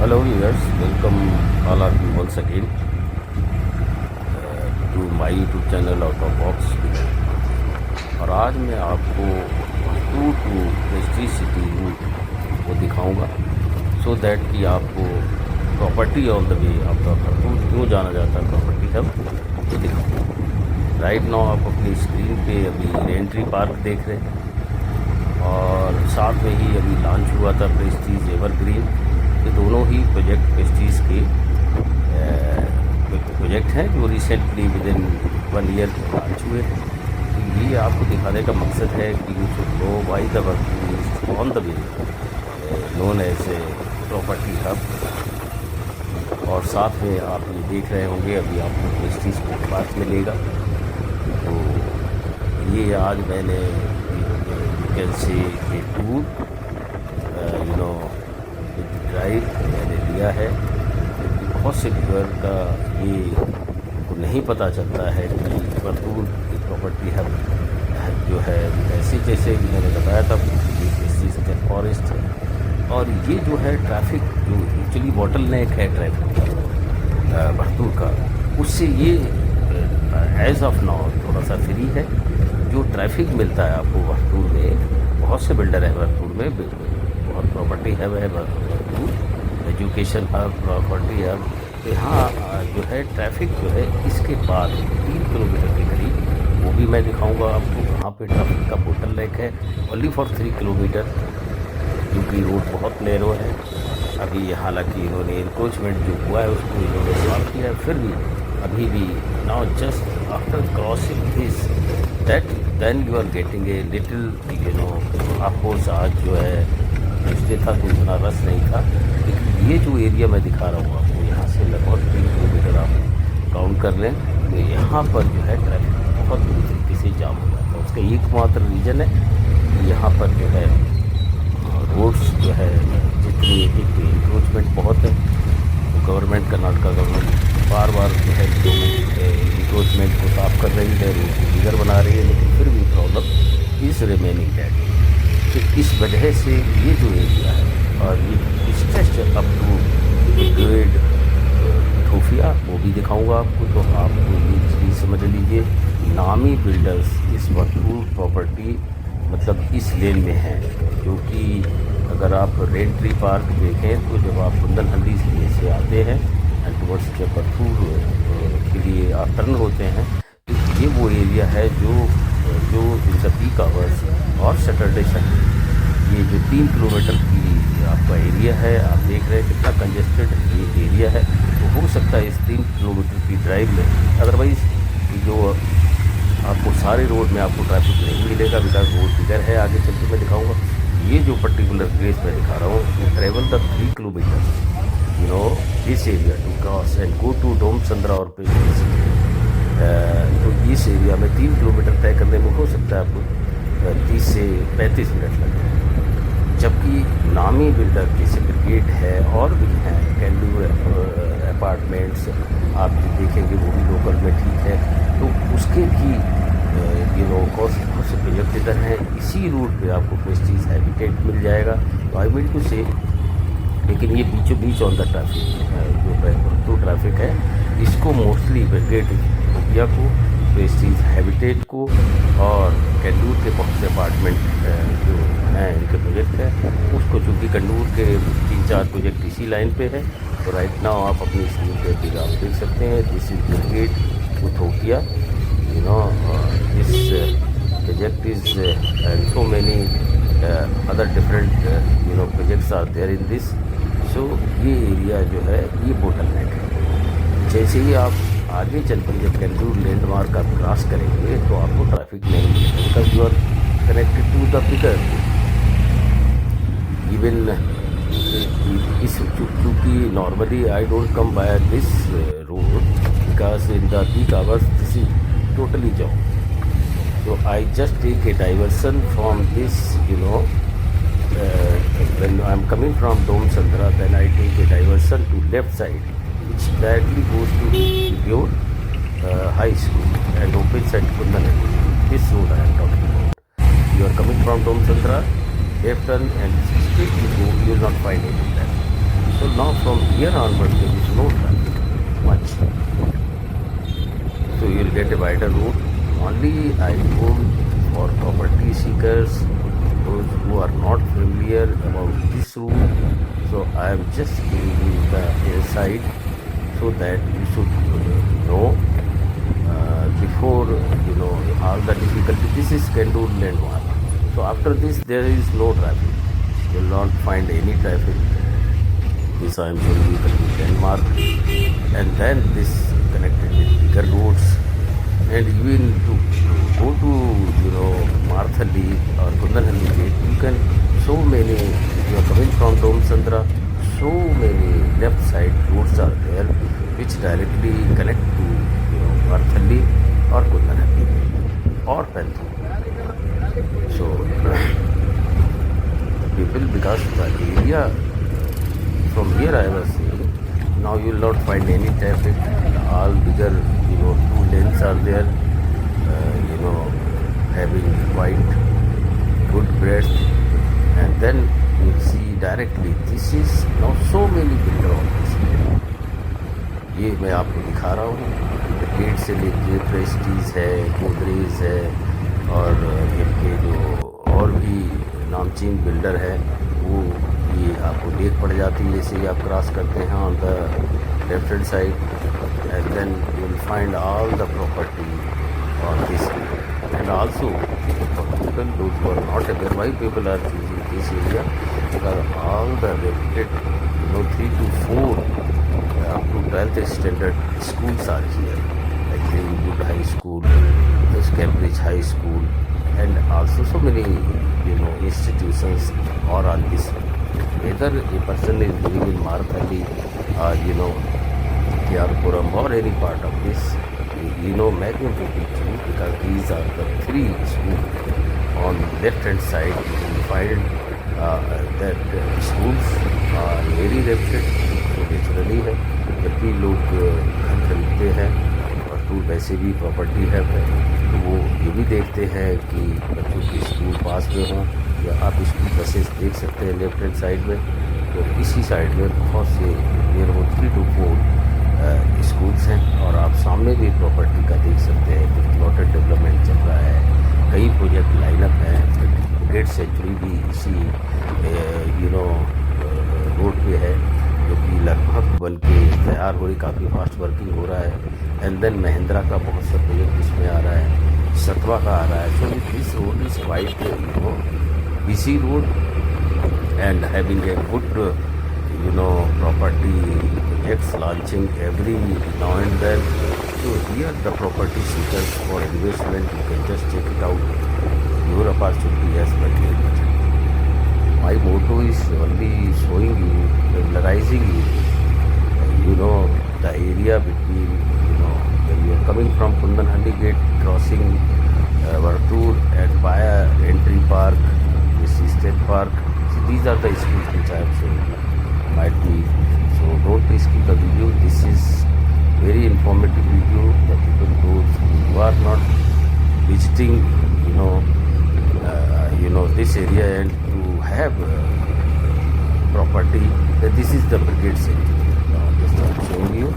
Hello viewers, welcome all of you once again to my YouTube channel Out of Box। और आज मैं आपको to pastry city root वो दिखाऊंगा सो that कि आपको property on the way of the Varthur क्यों जाना जाता है प्रॉपर्टी हब वो दिखाऊंगा। राइट नाउ आप अपनी स्क्रीन पे अभी रेंट्री पार्क देख रहे हैं और साथ में ही अभी लॉन्च हुआ था प्रेस्टीज एवरग्रीन। ये दोनों ही प्रोजेक्ट प्रेस्टीज के प्रोजेक्ट हैं जो recently with in 1 year launch हुए थे। तो ये आपको दिखाने का मकसद है कि you should know why the work on the way known as a property hub. और साथ में आप ये देख रहे होंगे अभी आपको प्रेस्टीज फुटपाथ मिलेगा। तो ये आज मैंने can say A tour drive मैंने लिया है क्योंकि बहुत से व्यूअर का ये को नहीं पता चलता है कि भरतूर की प्रॉपर्टी है जो है ऐसे जैसे मैंने बताया था प्रेस्टीज के फॉरेस्ट है। और ये जो है ट्रैफिक जो एक्चुअली बॉटल नेक है ट्रैफिक भरतूर का, उससे ये एज ऑफ नाउ थोड़ा सा फ्री है। जो ट्रैफिक मिलता है आपको भरतूर में, बहुत से बिल्डर है भरतूर में, बहुत प्रॉपर्टी है वह भरतूर एजुकेशन हब प्रॉपर्टी हब। तो यहाँ जो है ट्रैफिक जो है इसके बाद 3 किलोमीटर के करीब वो भी मैं दिखाऊंगा आपको कहाँ पे ट्रैफिक का बोटल नेक है। ओनली फॉर 3 किलोमीटर क्योंकि रोड बहुत नैरो है। अभी हालांकि इन्होंने इंक्रोचमेंट जो हुआ है उसको इन्होंने सॉल्व किया है, फिर भी अभी भी now just after crossing this that then you are getting a little आपको आज जो है इसलिए था तो इतना रस नहीं था। लेकिन ये जो एरिया मैं दिखा रहा हूँ आपको, यहाँ से लगभग 3 किलोमीटर आप काउंट कर लें तो यहाँ पर जो है ट्रैफिक बहुत बुरी तरीके से जाम हो जाता है। उसका एकमात्र रीज़न है कि यहाँ पर जो है रोड्स जो है जितनी एक इंक्रोचमेंट बहुत है तो गवर्नमेंट कर्नाटका गवर्नमेंट बार बार जो है इंक्रोचमेंट को साफ कर रही है, रोड को बिगर बना रही है, लेकिन फिर भी प्रॉब्लम इज़ रिमेनिंग दैट। तो इस वजह से ये जो एरिया है और ये स्ट्रेच अप टू ग्रेड ठोफिया वो भी दिखाऊंगा आपको। तो आपको ये चीज़ समझ लीजिए, नामी बिल्डर्स इस भरतूर प्रॉपर्टी मतलब इस लेन में हैं। क्योंकि अगर आप रेंट्री पार्क देखें तो जब आप बुंदेलखंडी से आते हैं एंड टुवर्ड्स जब भरतूर के लिए आप टर्न होते हैं तो ये वो एरिया है जो इन द पीक आवर्स और सैटरडे संडे ये जो 3 किलोमीटर की आपका एरिया है, आप देख रहे हैं कितना कंजेस्टेड ये एरिया है। तो हो सकता है इस 3 किलोमीटर की ड्राइव में अदरवाइज़ जो आपको सारे रोड में आपको ट्रैफिक नहीं मिलेगा बिकॉज रोड बिगर है। आगे चल के मैं दिखाऊंगा ये जो पर्टिकुलर प्लेस मैं दिखा रहा हूँ to travel the 3 kilometer this area to cross and go to Dommasandra और तो इस एरिया में 3 किलोमीटर तय करने में हो सकता है आपको 30 से 35 मिनट लगेंगे। जबकि नामी बिल्डर जैसे ब्रिगेड है और भी हैं कैंडूर अपार्टमेंट्स आप देखेंगे वो भी लोकल में ठीक है। तो उसके भी कॉस्ट बहुत से प्रोजेक्ट इधर हैं। इसी रूट पे आपको प्रेस्टीज हैबिटेट मिल जाएगा। तो आई मीन टू से लेकिन ये बीचों बीच ऑन द ट्रैफिक जो ट्रैफिक है इसको मोस्टली ब्रिगेड ठोफिया को, प्रेस्टीज हैबिटेट को और कैंडूर के बहुत से अपार्टमेंट जो हैं इनके प्रोजेक्ट है उसको, चूँकि कैंडूर के 3-4 प्रोजेक्ट इसी लाइन पे है। तो राइट नाउ आप अपनी स्क्रीन पे भी आप देख सकते हैं दिस इज ब्रिगेड ठोफिया this project is and so many other different projects are there in this. So ये एरिया जो है ये बोटल नेक है। जैसे ही आप आगे चल कर जब कैंडूर लैंडमार्क आप क्रॉस करेंगे तो आपको ट्रैफिक नहीं मिलेगा because you are connected to the bigger even इस चूँकि normally I don't come by this road because in the peak hours this is totally job. So I just take a diversion from this, when I'm coming from Domchandra, then I take a diversion to left side, which directly goes to Pure High School and opens at Kundanhalli. This road I am talking about. You are coming from Domchandra, left turn and straight you go, you will not find any of that. So now from here onwards there is no traffic much. So you will get a wider road. Only I told for property seekers, those who are not familiar about this route. So I am just giving you the insight so that you should know before all the difficulty. This is Kendur landmark. So after this there is no traffic. You will not find any traffic. This I am showing you Kendur landmark, and then this connected with bigger roads, and even to go to Marthalli or Kundanhalli gate, you can so many. You are coming from Domsandra, so many left side roads are there which directly connect to Marthalli or Kundanhalli or Panthu. So the people, because the area from here I was saying, now you will not find any traffic. All bigger 2 lanes are there, having quite good breadth, and then you will see directly this is now so many builder office. ये मैं आपको दिखा रहा हूँ, gate से लेके Prestige है, गोदरेज है, और इनके जो और भी नामचीन बिल्डर है वो ये आपको देख पड़ जाती है जैसे ही आप क्रॉस करते हैं on the left hand side, and then you will find all the property on this. And also for people those who are not aware, why people are choosing this area, because all the reputed 3 to 4 up to 12th standard schools are here, like Greenwood High School, this Cambridge High School, and also so many institutions are on this. Whether a person is living in Marthalli or Kyarpuram or any part of this, maximum people choose, because these are the 3 schools on left hand side. You will find that schools are very reputed. तो naturally है, जब भी लोग घर खरीदते हैं और तो वैसे भी प्रॉपर्टी है तो वो ये भी देखते हैं कि बच्चों के स्कूल पास में हों, या आप स्कूल बसेस देख सकते हैं लेफ्ट हैंड साइड में. तो इसी साइड में बहुत से नियर अबाउट 3 to 4 स्कूल्स हैं, और आप सामने भी प्रॉपर्टी का देख सकते हैं कि प्लॉटेड डेवलपमेंट चल रहा है, कई प्रोजेक्ट लाइनअप हैं. गेट सेंचुरी भी इसी रोड पे है, जो कि लगभग बन के तैयार हो रही, काफ़ी फास्ट वर्किंग हो रहा है. एंड देन महिंद्रा का बहुत सा प्रोजेक्ट इसमें आ रहा है, सतवा का आ रहा है. So this road is wide busy road and having a good property projects launching every now and then. So here the property seekers for investment, you can just check it out. Your opportunity has but limited. My motto is only showing you, familiarizing you, the area between, when you are coming from Kundanhalli gate, crossing Vartur and via Entry Park, this is State Park. So these are the schools which I am showing you. Might be, so don't skip the video. This is very informative video. The people those who are not visiting this area and to have property, this is the brigade center. Now just I am showing you,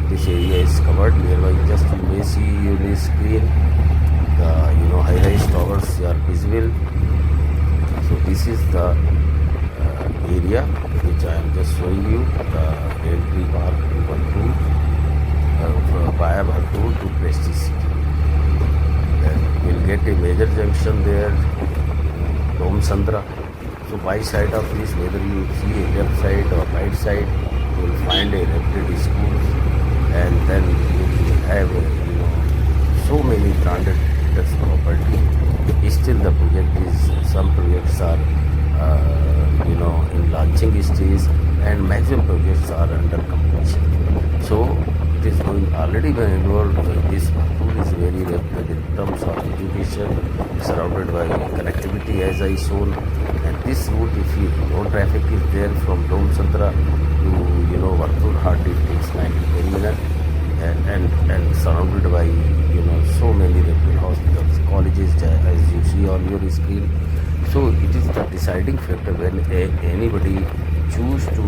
this area is covered nearby. Just you may see on the screen the high-rise towers are visible. So this is the area which I am just showing you, the Entry Park to Vartur, via Vartur to Prestige City. Then you will get a major junction there, Domsandra. So by side of this, whether you see a left side or right side, you will find a reputed school, and then you will have so many branded property. Still the project is, some projects are in launching stage, and maximum projects are under completion. So it is going already been involved. This tool is very reputed in terms of education, surrounded by connectivity as I shown. And this route, if you traffic is there from Domsandra to Vartur, hardly takes 9-10 minutes, and surrounded by so many reputed hospitals, colleges, as you see on your screen. So it is the deciding factor when anybody choose to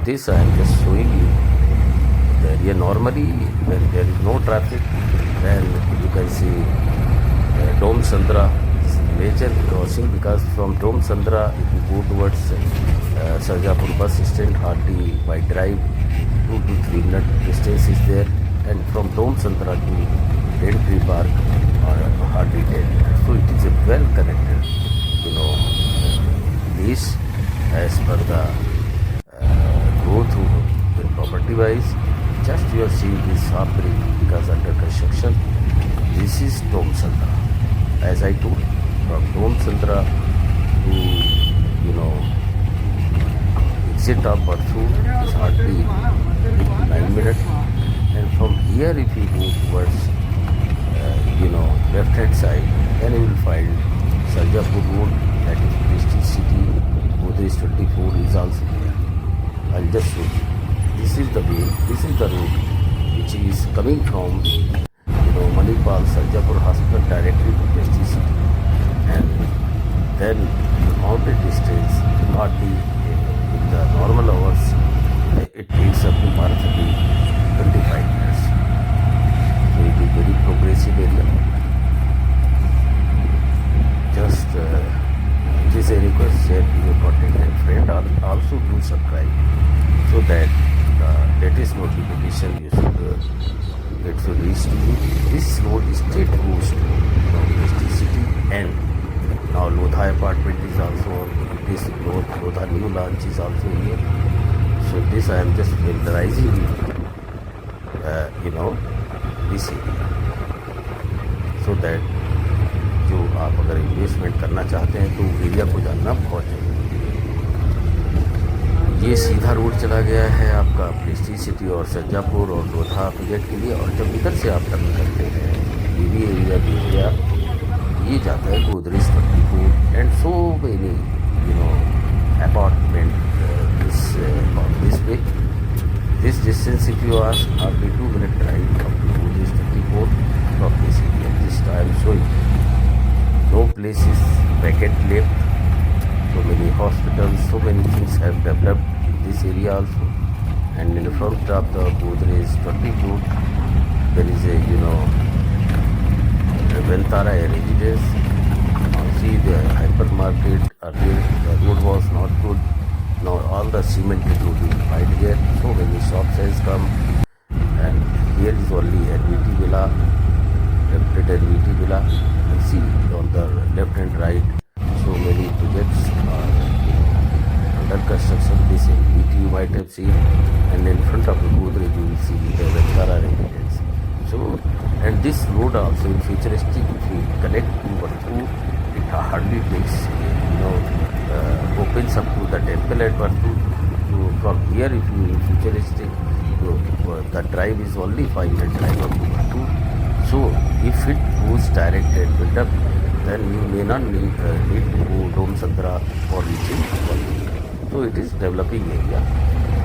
this I am just showing you the area. Normally when there is no traffic, then you can see Dom Sandra. This is major crossing because from Dom Sandra, if you go towards Sarjapur bus stand, hardly by drive 2 to 3 minute distance is there, and from Dom Sandra to Raintree Park hardly 10 minutes. So it is a well connected, this as per the growth in property wise. Just you are seeing this sharp break because under construction. This is Dom Sandra. As I told, from Dom Sandra to exit of Barthur is hardly 9 minutes, and from here if you go towards left hand side, then you will find Sarjapur Road, that is Prestige City, Godrej 24 is also there. I'll just show you. This is the way, this is the road which is coming from Manipal Sarjapur Hospital directly to Prestige City, and then the mounted distance hardly in the normal hours it takes up to Marathon 25 minutes. So it is very progressive area. Just it is a request, share to your content and friend. Also do subscribe so that the latest notification you should reach to you. This road is straight goes to Prestige City, and now Lodha apartment is also on. This Lodha new launch is also here. So this I am just familiarizing this area, so that जो आप अगर investment करना चाहते हैं तो area को जानना बहुत जरूरी है। ये सीधा रोड चला गया है आपका प्रेस्टीज सिटी और सरजापुर और लोधा प्रोजेक्ट के लिए, और जब इधर से आप टर्न करते हैं ये भी एरिया ये जाता है Godrej 24 and so many apartment this way. This distance, if you ask, hardly 2 minute drive up to Godrej 24 from this area. This time showing no places vacant left. So many hospitals, so many things have developed in this area also. And in front of the Godrej 24, there is a Ventara residence. See the hypermarket. Earlier the road was not good. Now all the cement is being right here. So many shops has come, and here is only NVT Villa, limited NVT Villa. And see on the left and right, so many projects are under construction. This NVT you might have seen, and in front of the Godrej you will see the Ventara residence. So, and this road also in futuristic, if you connect to Barthur, it hardly takes opens up to the temple at Barthur. So from here, if you futuristic, the drive is only 5 minute drive up to Barthur. So if it goes direct and built up, then you may not need to go Dom Sandra for reaching Barthur. So it is developing area.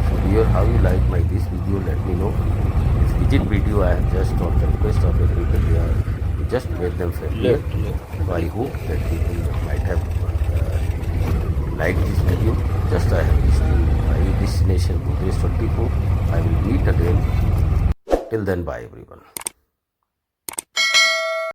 So here, how you like my this video, let me know. This visit video I have just on the request of the people here, just made them familiar. So I hope that people might have like this video. Just I have reached my destination Godrej 24. I will meet again. Till then, bye everyone.